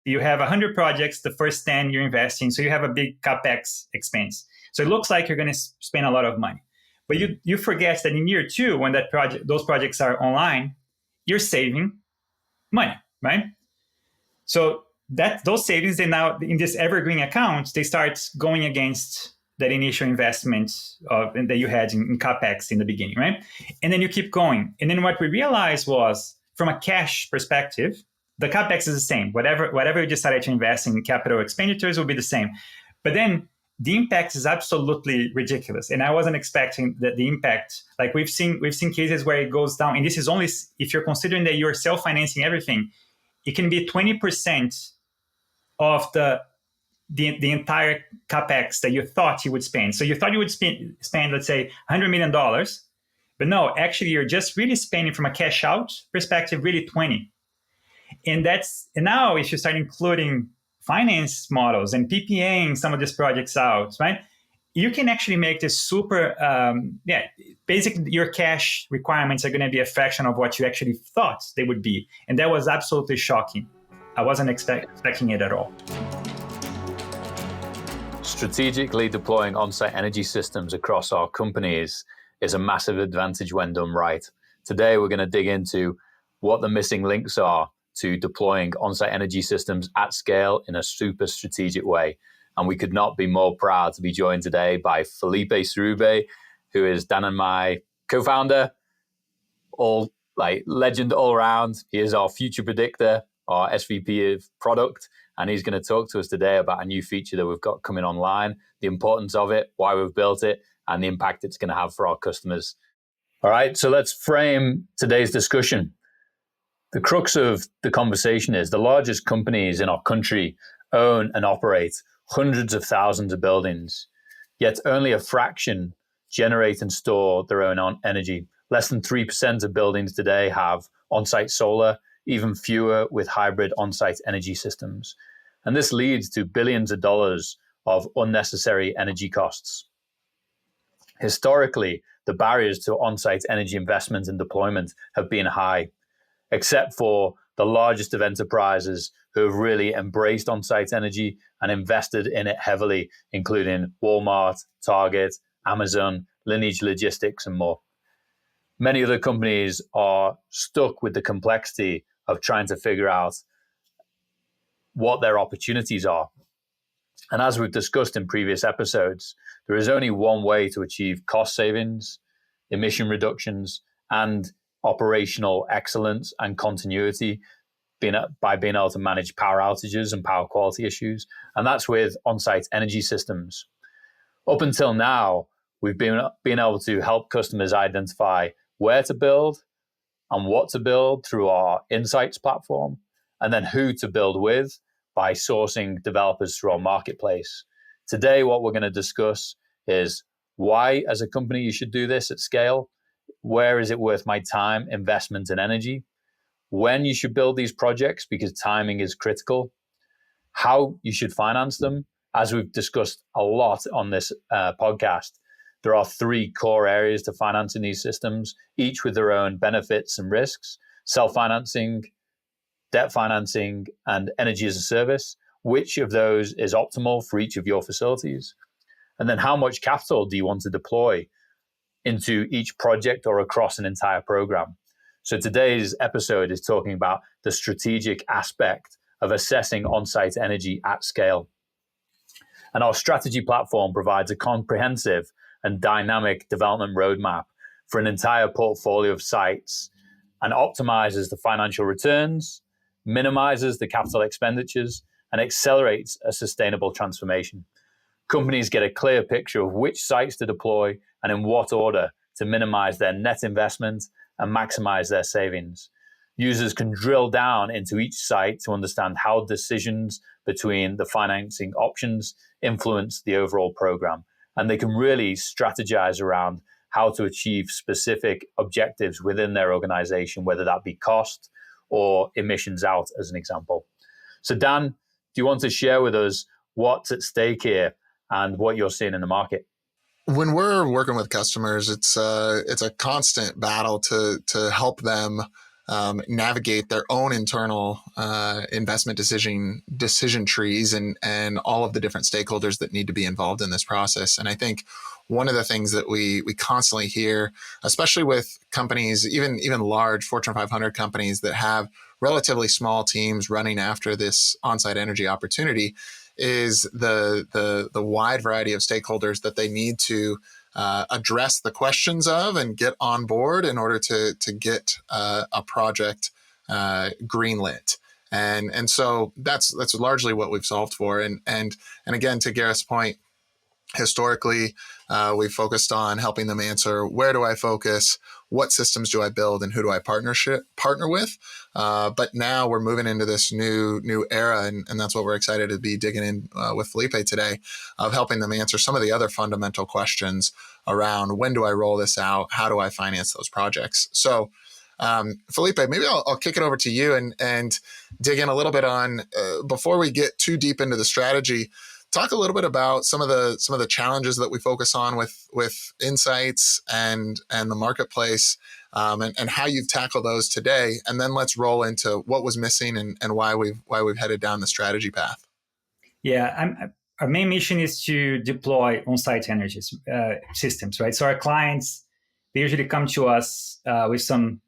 You have 100 projects, the first 10 you're investing, so you have a big CapEx expense. So it looks like you're going to spend a lot of money. But you forget that in year 2, when those projects are online, you're saving money, right? So those savings, they now, in this evergreen account, they start going against that initial investment that you had in CapEx in the beginning, right? And then you keep going. And then what we realized was, from a cash perspective, the CapEx is the same. Whatever you decided to invest in capital expenditures will be the same. But then the impact is absolutely ridiculous. And I wasn't expecting that the impact, like we've seen cases where it goes down. And this is only if you're considering that you're self-financing everything, it can be 20% of the entire CapEx that you thought you would spend. So you thought you would spend, let's say, $100 million. But no, actually, you're just really spending from a cash out perspective, really 20. And now if you start including finance models and PPAing some of these projects out, right? You can actually make this super, basically your cash requirements are going to be a fraction of what you actually thought they would be. And that was absolutely shocking. I wasn't expecting it at all. Strategically deploying on-site energy systems across our companies is a massive advantage when done right. Today, we're going to dig into what the missing links are to deploying on-site energy systems at scale in a super strategic way. And we could not be more proud to be joined today by Felipe Sarubbi, who is Dan and my co-founder, legend all around. He is our future predictor, our SVP of product, and he's going to talk to us today about a new feature that we've got coming online, the importance of it, why we've built it, and the impact it's going to have for our customers. All right, so let's frame today's discussion. The crux of the conversation is the largest companies in our country own and operate hundreds of thousands of buildings, yet only a fraction generate and store their own energy. Less than 3% of buildings today have on-site solar, even fewer with hybrid on-site energy systems. And this leads to billions of dollars of unnecessary energy costs. Historically, the barriers to on-site energy investment and deployment have been high, except for the largest of enterprises who have really embraced on-site energy and invested in it heavily, including Walmart, Target, Amazon, Lineage Logistics, and more. Many other companies are stuck with the complexity of trying to figure out what their opportunities are. And as we've discussed in previous episodes, there is only one way to achieve cost savings, emission reductions, and operational excellence and continuity by being able to manage power outages and power quality issues. And that's with on-site energy systems. Up until now, we've been able to help customers identify where to build and what to build through our Insights platform, and then who to build with by sourcing developers through our marketplace. Today, what we're going to discuss is why, as a company, you should do this at scale. Where is it worth my time, investment, and energy? When you should build these projects, because timing is critical. How you should finance them. As we've discussed a lot on this podcast, there are 3 core areas to financing these systems, each with their own benefits and risks: self-financing, debt financing, and energy as a service. Which of those is optimal for each of your facilities? And then how much capital do you want to deploy into each project or across an entire program? So today's episode is talking about the strategic aspect of assessing on-site energy at scale. And our strategy platform provides a comprehensive and dynamic development roadmap for an entire portfolio of sites and optimizes the financial returns, minimizes the capital expenditures, and accelerates a sustainable transformation. Companies get a clear picture of which sites to deploy and in what order to minimize their net investment and maximize their savings. Users can drill down into each site to understand how decisions between the financing options influence the overall program. And they can really strategize around how to achieve specific objectives within their organization, whether that be cost or emissions out, as an example. So Dan, do you want to share with us what's at stake here and what you're seeing in the market? When we're working with customers, it's a constant battle to help them navigate their own internal investment decision trees and all of the different stakeholders that need to be involved in this process. And I think one of the things that we constantly hear, especially with companies, even large Fortune 500 companies that have relatively small teams running after this on-site energy opportunity, is the wide variety of stakeholders that they need to address the questions of and get on board in order to get a project greenlit. And so that's largely what we've solved for. And again, to Gareth's point, historically, we've focused on helping them answer, where do I focus? What systems do I build, and who do I partner with? But now we're moving into this new era, and that's what we're excited to be digging in with Felipe today, of helping them answer some of the other fundamental questions around, when do I roll this out? How do I finance those projects? So, Felipe, maybe I'll kick it over to you and dig in a little bit on, before we get too deep into the strategy, talk a little bit about some of the challenges that we focus on with insights and the marketplace, and how you've tackled those today. And then let's roll into what was missing and why we've headed down the strategy path. Yeah, our main mission is to deploy on-site energy systems, right? So our clients, they usually come to us with some,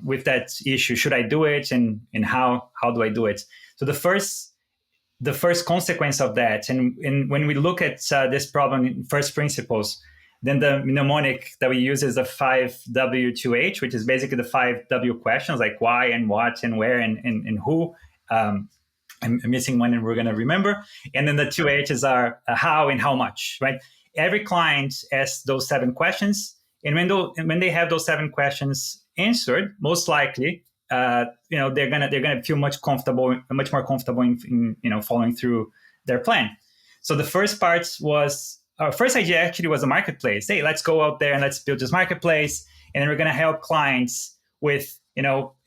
with that issue: should I do it, and how do I do it? So the first consequence of that, and when we look at this problem in first principles, then the mnemonic that we use is the 5W2H, which is basically the 5W questions, like why and what and where and who. I'm missing one, and we're going to remember. And then the 2H's are how and how much, right? Every client asks those 7 questions, and when they have those 7 questions answered, most likely, they're gonna feel much more comfortable in following through their plan. So the first part was, our first idea actually was a marketplace. Hey, let's go out there and let's build this marketplace, and then we're gonna help clients with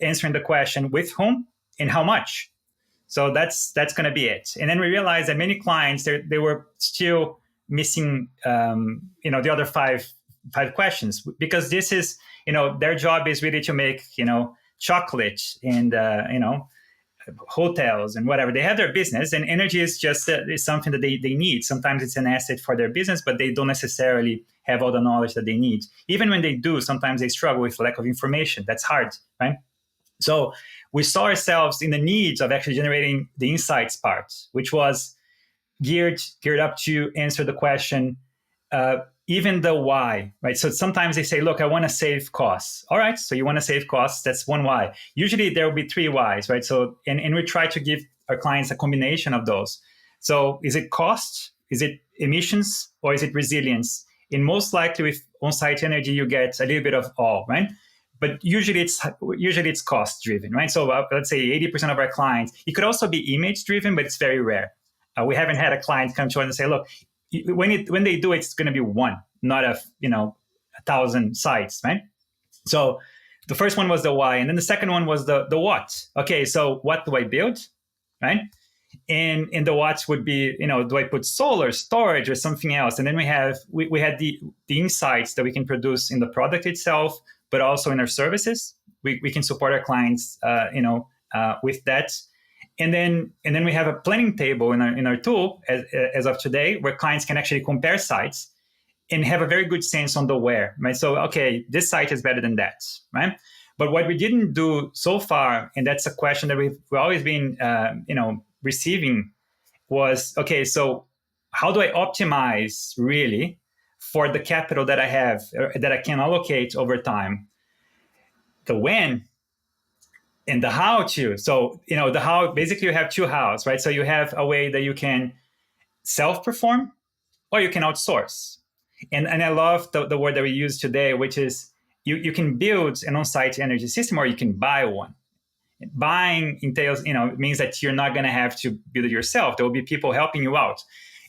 answering the question, with whom and how much. So that's gonna be it. And then we realized that many clients, they were still missing the other five questions, because this is their job is really to make chocolate and hotels and whatever. They have their business, and energy is just is something that they need. Sometimes it's an asset for their business, but they don't necessarily have all the knowledge that they need. Even when they do, sometimes they struggle with lack of information. That's hard, right? So we saw ourselves in the needs of actually generating the insights part, which was geared up to answer the question, even the why, right? So sometimes they say, look, I want to save costs. All right, so you want to save costs, that's one why. Usually there will be 3 whys, right? So, and we try to give our clients a combination of those. So is it cost? Is it emissions? Or is it resilience? And most likely with on-site energy, you get a little bit of all, right? But usually it's cost driven, right? So let's say 80% of our clients, it could also be image driven, but it's very rare. We haven't had a client come to us and say, look, when they do it, it's going to be 1, not 1,000 sites, right? So the first one was the why, and then the second one was the what. Okay, so what do I build, right? And the what would be, do I put solar, storage, or something else? And then we had the insights that we can produce in the product itself, but also in our services. We can support our clients, with that. And then we have a planning table in our tool as of today, where clients can actually compare sites and have a very good sense on the where, right? So, okay, this site is better than that, right? But what we didn't do so far, and that's a question that we've always been, receiving, was, okay, so how do I optimize really for the capital that I have, that I can allocate over time? The when and the how to. So, the how, basically you have 2 hows, right? So you have a way that you can self-perform or you can outsource. And I love the word that we use today, which is you can build an on-site energy system, or you can buy one. Buying entails, means that you're not going to have to build it yourself. There will be people helping you out.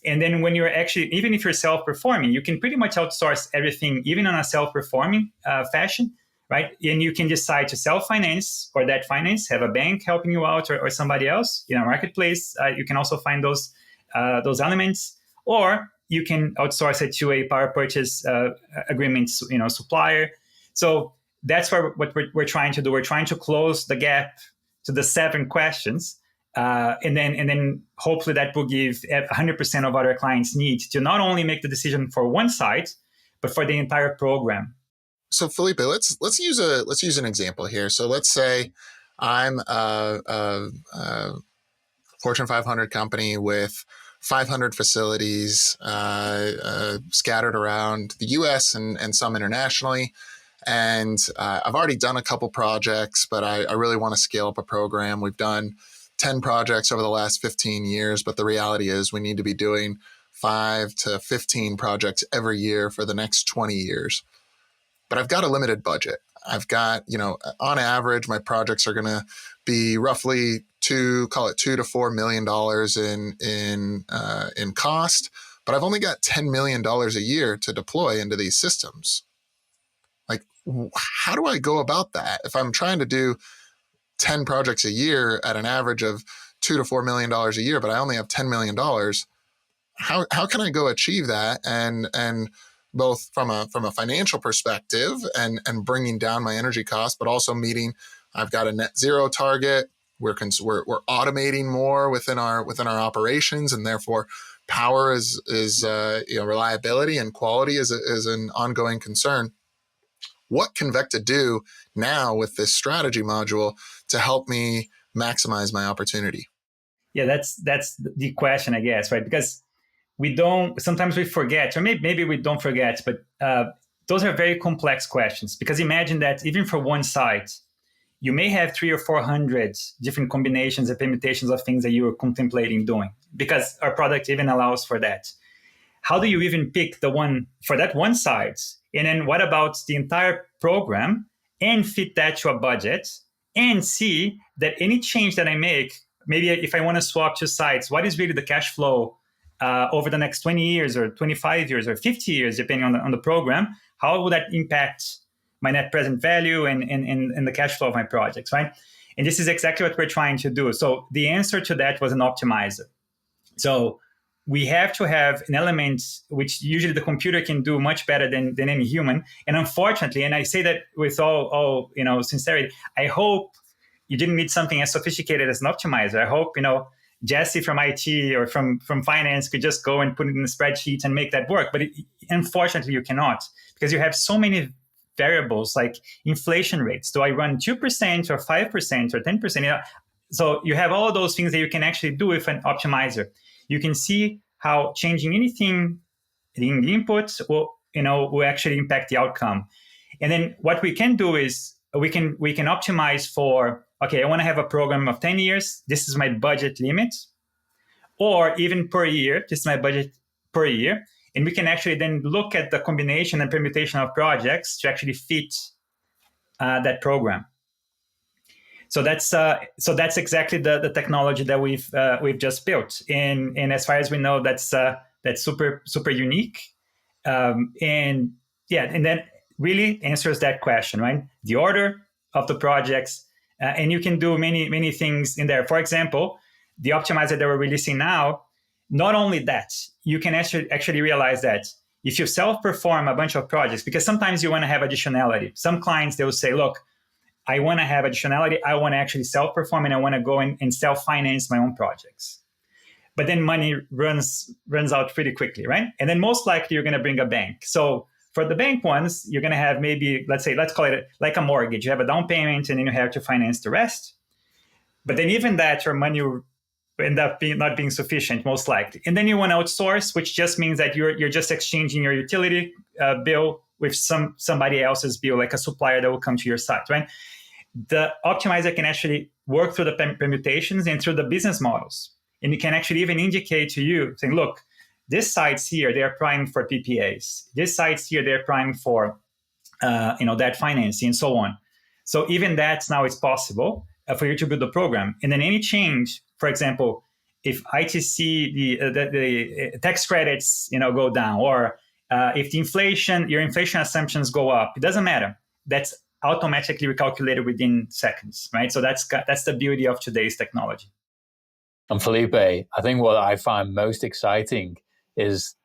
And then when you're actually, even if you're self-performing, you can pretty much outsource everything, even on a self-performing fashion, right? And you can decide to self-finance or debt finance, have a bank helping you out, or somebody else. Marketplace, you can also find those elements, or you can outsource it to a power purchase agreement, supplier. So that's what we're trying to do. We're trying to close the gap to the 7 questions. And then hopefully that will give 100% of what our clients need to not only make the decision for one site, but for the entire program. So Felipe, let's use an example here. So let's say I'm a Fortune 500 company with 500 facilities scattered around the U.S. and some internationally. And I've already done a couple projects, but I really want to scale up a program. We've done 10 projects over the last 15 years, but the reality is we need to be doing 5 to 15 projects every year for the next 20 years. But I've got a limited budget. I've got, on average, my projects are going to be roughly $2 to $4 million in cost, but I've only got $10 million a year to deploy into these systems. Like, how do I go about that? If I'm trying to do 10 projects a year at an average of $2 to $4 million a year, but I only have $10 million, how can I go achieve that? And both from a financial perspective and bringing down my energy costs, but also I've got a net zero target. We're automating more within our operations, and therefore power is reliability and quality is an ongoing concern. What can VECKTA do now with this strategy module to help me maximize my opportunity? Yeah, that's the question, I guess, right? Because sometimes we forget, or maybe we don't forget, but those are very complex questions. Because imagine that even for one site, you may have 300 or 400 different combinations and permutations of things that you are contemplating doing, because our product even allows for that. How do you even pick the one for that one site? And then what about the entire program, and fit that to a budget, and see that any change that I make, maybe if I want to swap 2 sites, what is really the cash flow over the next 20 years or 25 years or 50 years, depending on the program? How will that impact my net present value and the cash flow of my projects, right? And this is exactly what we're trying to do. So the answer to that was an optimizer. So we have to have an element which usually the computer can do much better than any human. And unfortunately, and I say that with all sincerity, I hope you didn't need something as sophisticated as an optimizer. I hope, Jesse from IT or from finance could just go and put it in a spreadsheet and make that work. But unfortunately, you cannot, because you have so many variables like inflation rates. Do I run 2% or 5% or 10%? So you have all of those things that you can actually do with an optimizer. You can see how changing anything in the inputs will actually impact the outcome. And then what we can do is we can optimize for, okay, I want to have a program of 10 years. This is my budget limit. Or even per year, this is my budget per year. And we can actually then look at the combination and permutation of projects to actually fit that program. So that's exactly the technology that we've just built. And as far as we know, that's super unique. And that really answers that question, right? The order of the projects, and you can do many things in there. For example, the optimizer that we're releasing now, not only that, you can actually realize that if you self-perform a bunch of projects, because sometimes you want to have additionality. Some clients, they will say, look, I want to have additionality. I want to actually self-perform, and I want to go and self-finance my own projects. But then money runs out pretty quickly, right? And then most likely you're going to bring a bank. So for the bank ones, you're going to have maybe, let's call it like a mortgage. You have a down payment, and then you have to finance the rest. But then even that, your money will end up not being sufficient, most likely. And then you want to outsource, which just means that you're just exchanging your utility bill with somebody else's bill, like a supplier that will come to your site, right? The optimizer can actually work through the permutations and through the business models. And it can actually even indicate to you, saying, look, these sites here, they're prime for PPAs. These sites here, they're prime for debt financing and so on. So even that now it's possible for you to build the program. And then any change, for example, if ITC, the tax credits, go down, or if your inflation assumptions go up, it doesn't matter. That's automatically recalculated within seconds, right? So that's the beauty of today's technology. And Felipe, I think what I find most exciting is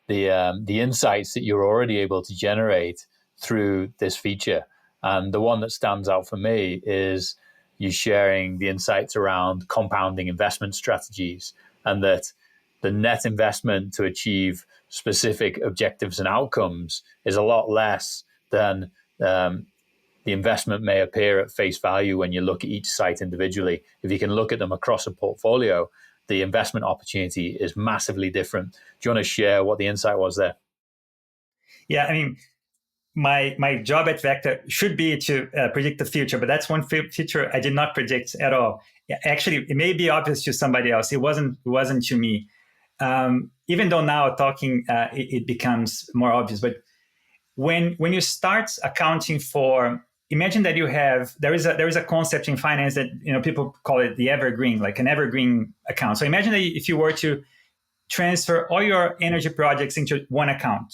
the insights that you're already able to generate through this feature. And the one that stands out for me is you sharing the insights around compounding investment strategies, and that the net investment to achieve specific objectives and outcomes is a lot less than the investment may appear at face value when you look at each site individually. If you can look at them across a portfolio, the investment opportunity is massively different. Do you want to share what the insight was there? Yeah, I mean, my job at VECKTA should be to predict the future, but that's one feature I did not predict at all. Actually, it may be obvious to somebody else. It wasn't to me. Even though now talking, it becomes more obvious. But when you start accounting for, imagine that there is a concept in finance that people call it the evergreen, like an evergreen account. So imagine that if you were to transfer all your energy projects into one account.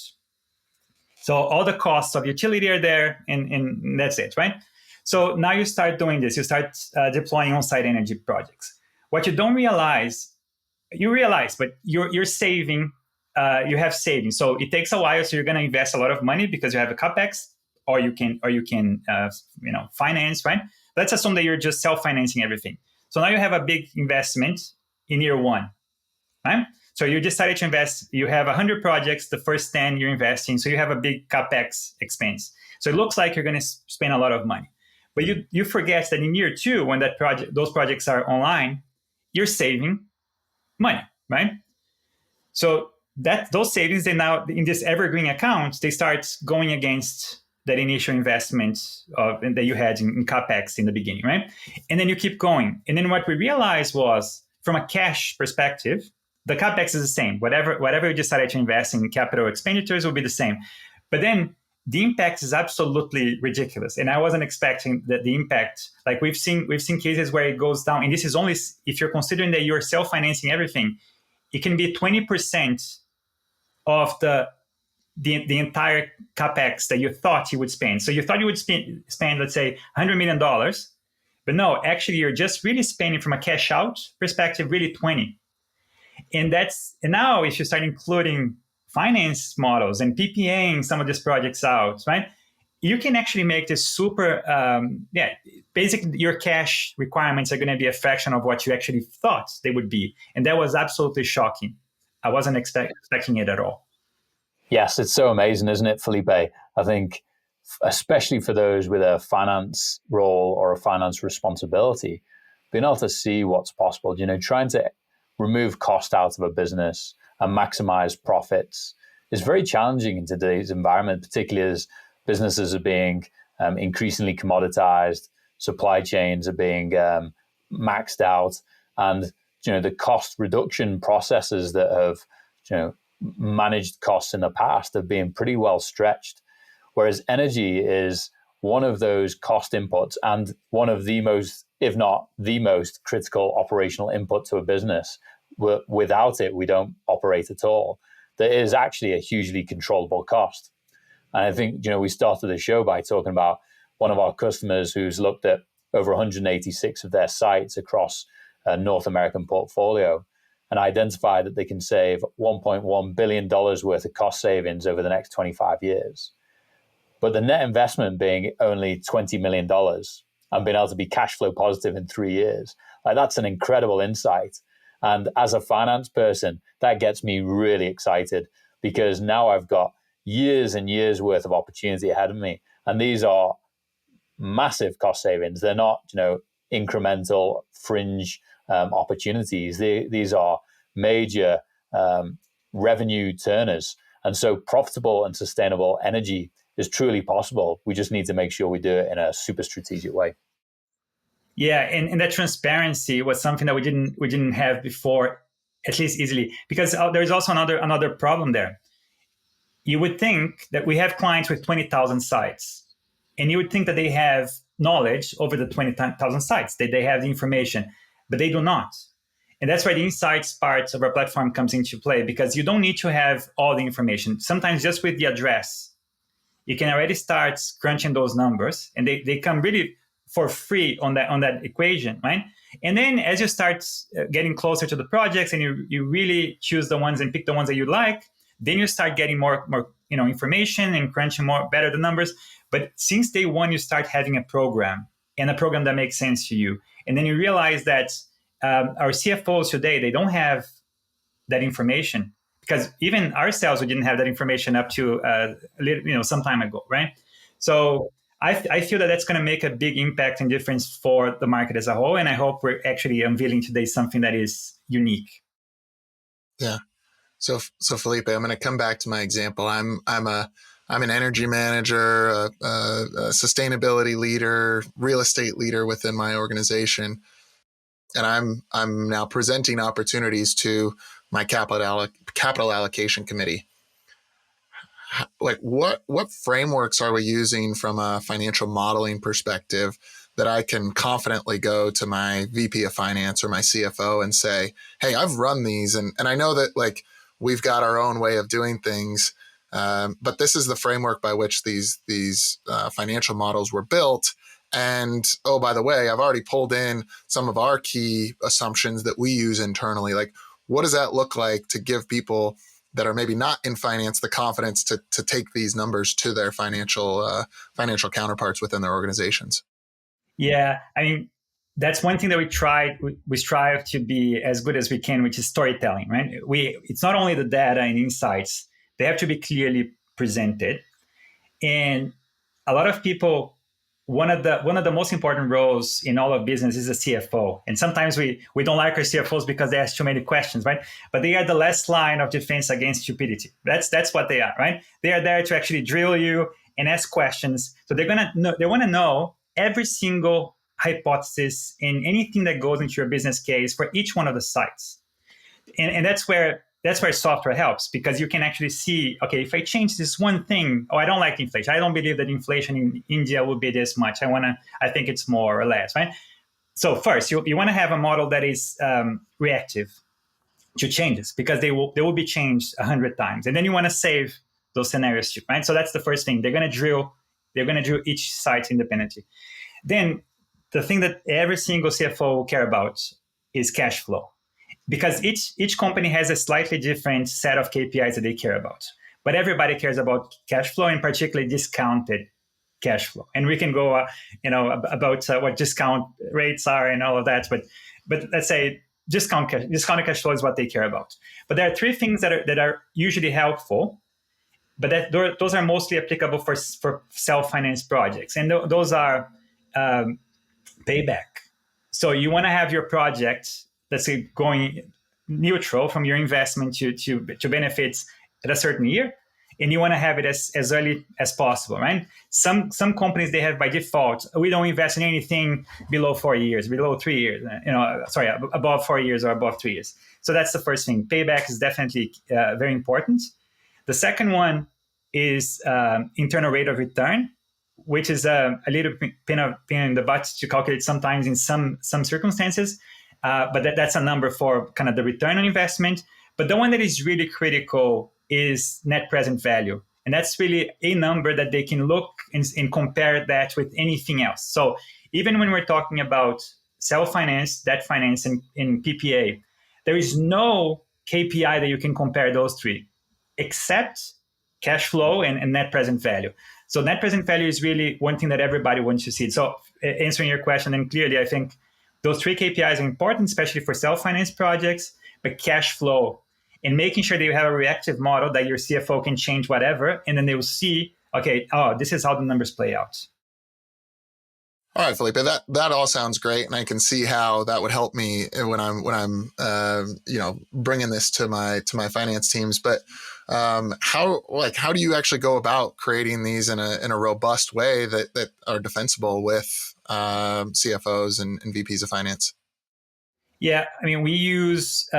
So all the costs of utility are there, and that's it, right? So now you start doing this. You start deploying on-site energy projects. What you don't realize, you realize, but you're saving. You have savings. So it takes a while. So you're going to invest a lot of money because you have a capex, or you can finance, right? Let's assume that you're just self-financing everything. So now you have a big investment in year one, right? So you decided to invest, you have 100 projects, the first 10 you're investing, so you have a big capex expense. So it looks like you're going to spend a lot of money. But you forget that in year two, when those projects are online, you're saving money, right? So those savings, they now, in this evergreen account, they start going against that initial investment that you had in capex in the beginning, right? And then you keep going. And then what we realized was, from a cash perspective, the capex is the same. Whatever you decided to invest in capital expenditures will be the same. But then the impact is absolutely ridiculous. And I wasn't expecting that the impact, like we've seen cases where it goes down. And this is only if you're considering that you're self-financing everything, it can be 20% of the entire capex that you thought you would spend. So you thought you would spend let's say, $100 million. But no, actually, you're just really spending from a cash out perspective, really 20. And now if you start including finance models and PPAing some of these projects out, right? You can actually make this super, basically your cash requirements are going to be a fraction of what you actually thought they would be. And that was absolutely shocking. I wasn't expecting it at all. Yes, it's so amazing, isn't it, Felipe? I think, especially for those with a finance role or a finance responsibility, being able to see what's possible, trying to remove cost out of a business and maximize profits is very challenging in today's environment, particularly as businesses are being increasingly commoditized, supply chains are being maxed out, and the cost reduction processes that have managed costs in the past have been pretty well stretched. Whereas energy is one of those cost inputs and one of the most, if not the most, critical operational input to a business. Without it, we don't operate at all. There is actually a hugely controllable cost. And I think, we started the show by talking about one of our customers who's looked at over 186 of their sites across a North American portfolio and identified that they can save $1.1 billion worth of cost savings over the next 25 years. But the net investment being only $20 million and being able to be cash flow positive in 3 years, that's an incredible insight. And as a finance person, that gets me really excited because now I've got years and years worth of opportunity ahead of me. And these are massive cost savings. They're not, incremental fringe opportunities. These are major revenue turners. And so profitable and sustainable energy is truly possible. We just need to make sure we do it in a super strategic way. Yeah, and that transparency was something that we didn't have before, at least easily, because there's also another problem there. You would think that we have clients with 20,000 sites, and you would think that they have knowledge over the 20,000 sites, that they have the information, but they do not. And that's why the insights part of our platform comes into play, because you don't need to have all the information. Sometimes just with the address, you can already start crunching those numbers, and they come really for free on that equation, right? And then as you start getting closer to the projects and you really choose the ones and pick the ones that you like, Then you start getting more information and crunching better the numbers. But since day one, you start having a program that makes sense to you. And then you realize that our CFOs today, they don't have that information, because even ourselves, we didn't have that information up to some time ago, right? So I feel that that's going to make a big impact and difference for the market as a whole. And I hope we're actually unveiling today something that is unique. Yeah. So Felipe, I'm going to come back to my example. I'm an energy manager, a sustainability leader, real estate leader within my organization, and I'm now presenting opportunities to my capital allocation committee. Like, what frameworks are we using from a financial modeling perspective that I can confidently go to my VP of finance or my CFO and say, hey, I've run these, and I know that like we've got our own way of doing things, but this is the framework by which these financial models were built. And oh, by the way, I've already pulled in some of our key assumptions that we use internally. Like, what does that look like to give people that are maybe not in finance the confidence to take these numbers to their financial counterparts within their organizations? Yeah, I mean, that's one thing that we strive to be as good as we can, which is storytelling, right? It's not only the data and insights, they have to be clearly presented. And a lot of people, one of the most important roles in all of business is a CFO. And sometimes we don't like our CFOs because they ask too many questions, right? But they are the last line of defense against stupidity. That's what they are, right? They are there to actually drill you and ask questions. So they want to know every single hypothesis and anything that goes into your business case for each one of the sites. And that's where software helps, because you can actually see, okay, if I change this one thing, I don't like inflation. I don't believe that inflation in India will be this much. I think it's more or less, right? So first, you want to have a model that is reactive to changes, because they will be changed 100 times. And then you want to save those scenarios too, right? So that's the first thing. They're going to drill each site independently. Then the thing that every single CFO will care about is cash flow, because each company has a slightly different set of KPIs that they care about. But everybody cares about cash flow, and particularly discounted cash flow. And we can go, about what discount rates are and all of that. But let's say discounted cash flow is what they care about. But there are three things that are usually helpful, but those are mostly applicable for self-financed projects. And those are payback. So you want to have your project, let's say, going neutral from your investment to benefits at a certain year, and you want to have it as early as possible, right? Some companies, they have by default, we don't invest in anything below 4 years, below 3 years, above 4 years or above 3 years. So that's the first thing. Payback is definitely very important. The second one is internal rate of return, which is a little pain in the butt to calculate sometimes in some circumstances. But that's a number for kind of the return on investment. But the one that is really critical is net present value. And that's really a number that they can look and compare that with anything else. So even when we're talking about self-finance, debt finance, and PPA, there is no KPI that you can compare those three, except cash flow and net present value. So net present value is really one thing that everybody wants to see. So answering your question, and clearly, I think those three KPIs are important, especially for self-finance projects, but cash flow and making sure that you have a reactive model that your CFO can change whatever, and then they will see, okay, this is how the numbers play out. All right, Felipe, that all sounds great, and I can see how that would help me when I'm bringing this to my finance teams. But how do you actually go about creating these in a robust way that are defensible with CFOs and VPs of finance? Yeah, I mean, we use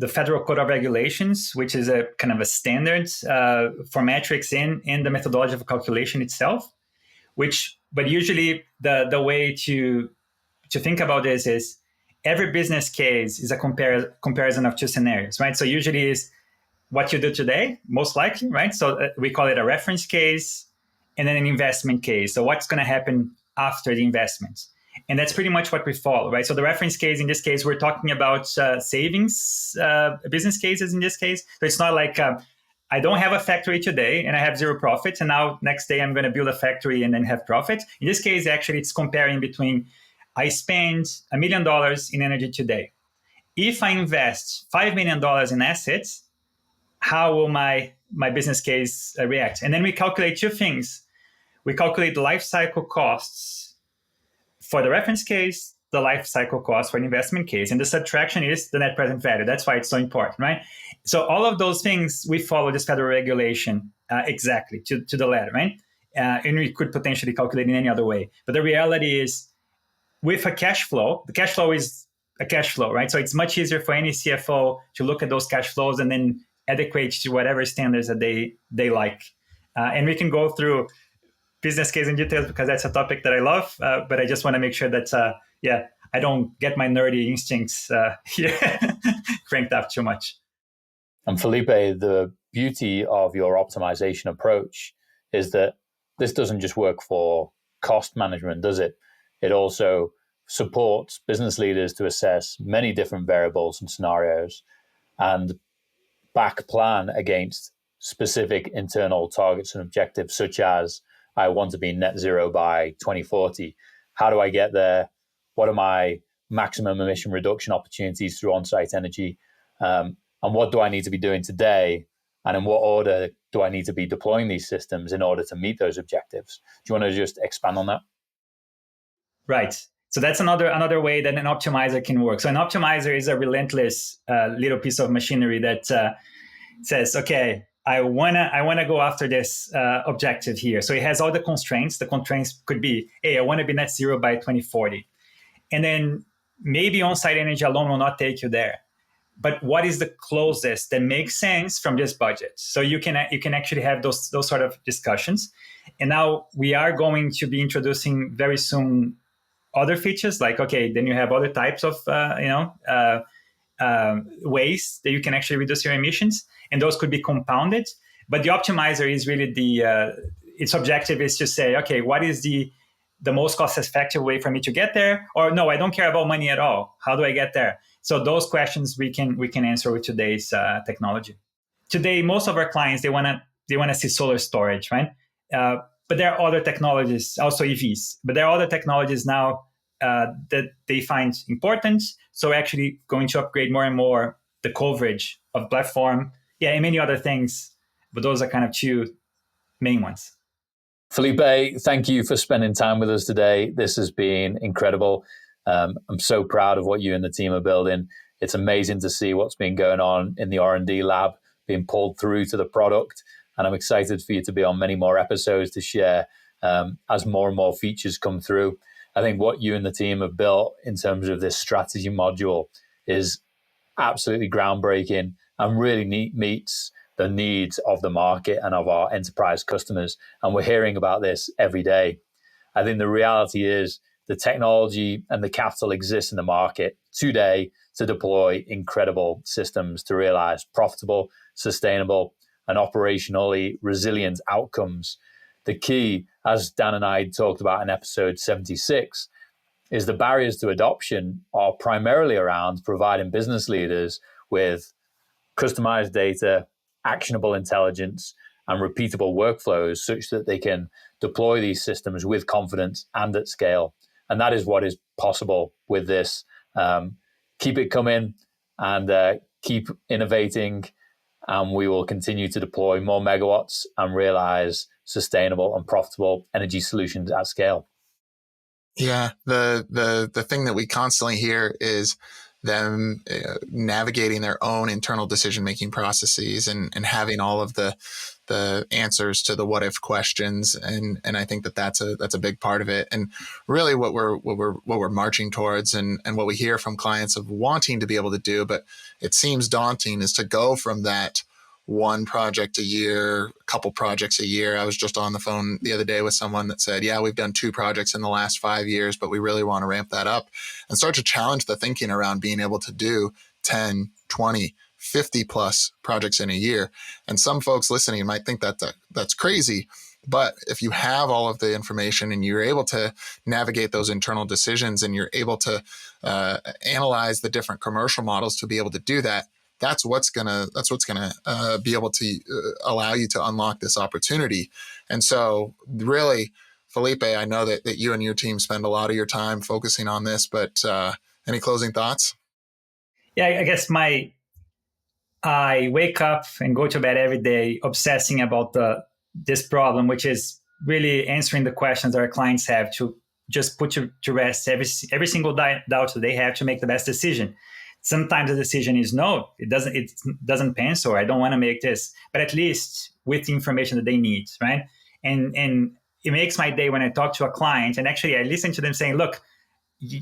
the Federal Code of Regulations, which is a kind of a standard for metrics in the methodology of calculation itself. But usually the way to think about this is every business case is a comparison of two scenarios, right? So usually is what you do today, most likely, right? So we call it a reference case, and then an investment case. So what's going to happen after the investment? And that's pretty much what we follow, right? So the reference case, in this case, we're talking about savings business cases in this case. So it's not like I don't have a factory today and I have zero profits. And now next day I'm going to build a factory and then have profits. In this case, actually, it's comparing between I spend $1 million in energy today. If I invest $5 million in assets, how will my business case react? And then we calculate two things. We calculate the life cycle costs for the reference case, the life cycle cost for an investment case, and the subtraction is the net present value. That's why it's so important, right? So all of those things, we follow this federal regulation exactly to the letter, right? And we could potentially calculate in any other way. But the reality is, with a cash flow, the cash flow is a cash flow, right? So it's much easier for any CFO to look at those cash flows and then adequate to whatever standards that they like. And we can go through business case in details because that's a topic that I love. But I just want to make sure that, I don't get my nerdy instincts here cranked up too much. And Felipe, the beauty of your optimization approach is that this doesn't just work for cost management, does it? It also supports business leaders to assess many different variables and scenarios and back plan against specific internal targets and objectives, such as I want to be net zero by 2040. How do I get there? What are my maximum emission reduction opportunities through on-site energy? And what do I need to be doing today? And in what order do I need to be deploying these systems in order to meet those objectives? Do you want to just expand on that? Right. So that's another way that an optimizer can work. So an optimizer is a relentless little piece of machinery that says, okay, I wanna go after this objective here. So it has all the constraints. The constraints could be, hey, I want to be net zero by 2040. And then maybe on-site energy alone will not take you there. But what is the closest that makes sense from this budget? So you can actually have those sort of discussions. And now we are going to be introducing very soon other features, like, okay, then you have other types of ways that you can actually reduce your emissions, and those could be compounded. But the optimizer is really its objective is to say, okay, what is the most cost-effective way for me to get there? Or no, I don't care about money at all. How do I get there? So those questions we can answer with today's technology. Today, most of our clients, they wanna see solar storage, right? But there are other technologies, also EVs. But there are other technologies now that they find important. So we're actually going to upgrade more and more the coverage of platform, and many other things. But those are kind of two main ones. Felipe, thank you for spending time with us today. This has been incredible. I'm so proud of what you and the team are building. It's amazing to see what's been going on in the R&D lab being pulled through to the product. And I'm excited for you to be on many more episodes to share as more and more features come through. I think what you and the team have built in terms of this strategy module is absolutely groundbreaking and really meets the needs of the market and of our enterprise customers. And we're hearing about this every day. I think the reality is the technology and the capital exists in the market today to deploy incredible systems to realize profitable, sustainable, and operationally resilient outcomes. The key, as Dan and I talked about in episode 76, is the barriers to adoption are primarily around providing business leaders with customized data, actionable intelligence, and repeatable workflows such that they can deploy these systems with confidence and at scale. And that is what is possible with this. Keep it coming and keep innovating, and we will continue to deploy more megawatts and realize sustainable and profitable energy solutions at scale. Yeah, the thing that we constantly hear is them navigating their own internal decision-making processes and having all of the answers to the what if questions. And I think that's a big part of it. And really what we're marching towards and what we hear from clients of wanting to be able to do, but it seems daunting, is to go from that one project a year, a couple projects a year. I was just on the phone the other day with someone that said, yeah, we've done 2 projects in the last 5 years, but we really want to ramp that up and start to challenge the thinking around being able to do 10, 20, 50 plus projects in a year. And some folks listening might think that that's crazy. But if you have all of the information and you're able to navigate those internal decisions and you're able to analyze the different commercial models to be able to do that, that's what's gonna be able to allow you to unlock this opportunity. And so, really, Felipe, I know that you and your team spend a lot of your time focusing on this, but any closing thoughts? Yeah, I guess I wake up and go to bed every day obsessing about this problem, which is really answering the questions that our clients have, to just put to rest every single doubt that they have to make the best decision. Sometimes the decision is no, it doesn't pencil. I don't want to make this, but at least with the information that they need, right? And it makes my day when I talk to a client and actually I listen to them saying, look,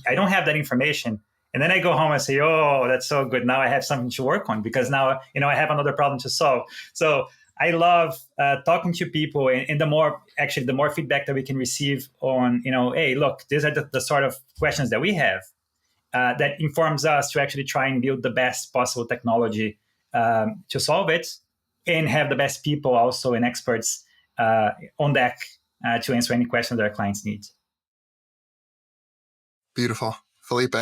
I don't have that information. And then I go home and say, oh, that's so good. Now I have something to work on because now, I have another problem to solve. So I love talking to people, and the more feedback that we can receive on, hey, look, these are the sort of questions that we have that informs us to actually try and build the best possible technology to solve it, and have the best people also and experts on deck to answer any questions that our clients need. Beautiful. Felipe,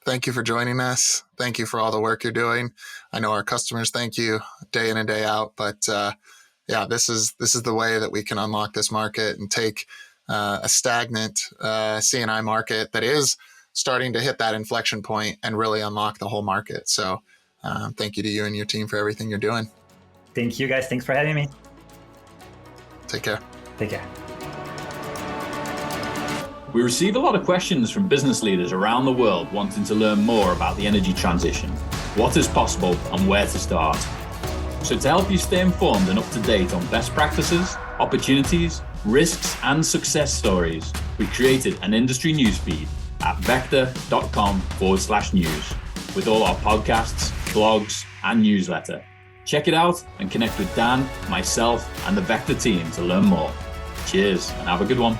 thank you for joining us. Thank you for all the work you're doing. I know our customers thank you day in and day out, but this is the way that we can unlock this market and take a stagnant C&I market that is starting to hit that inflection point and really unlock the whole market. So thank you to you and your team for everything you're doing. Thank you guys. Thanks for having me. Take care. Take care. We receive a lot of questions from business leaders around the world wanting to learn more about the energy transition, what is possible, and where to start. So to help you stay informed and up to date on best practices, opportunities, risks, and success stories, we created an industry newsfeed at VECKTA.com/news with all our podcasts, blogs, and newsletter. Check it out and connect with Dan, myself, and the VECKTA team to learn more. Cheers and have a good one.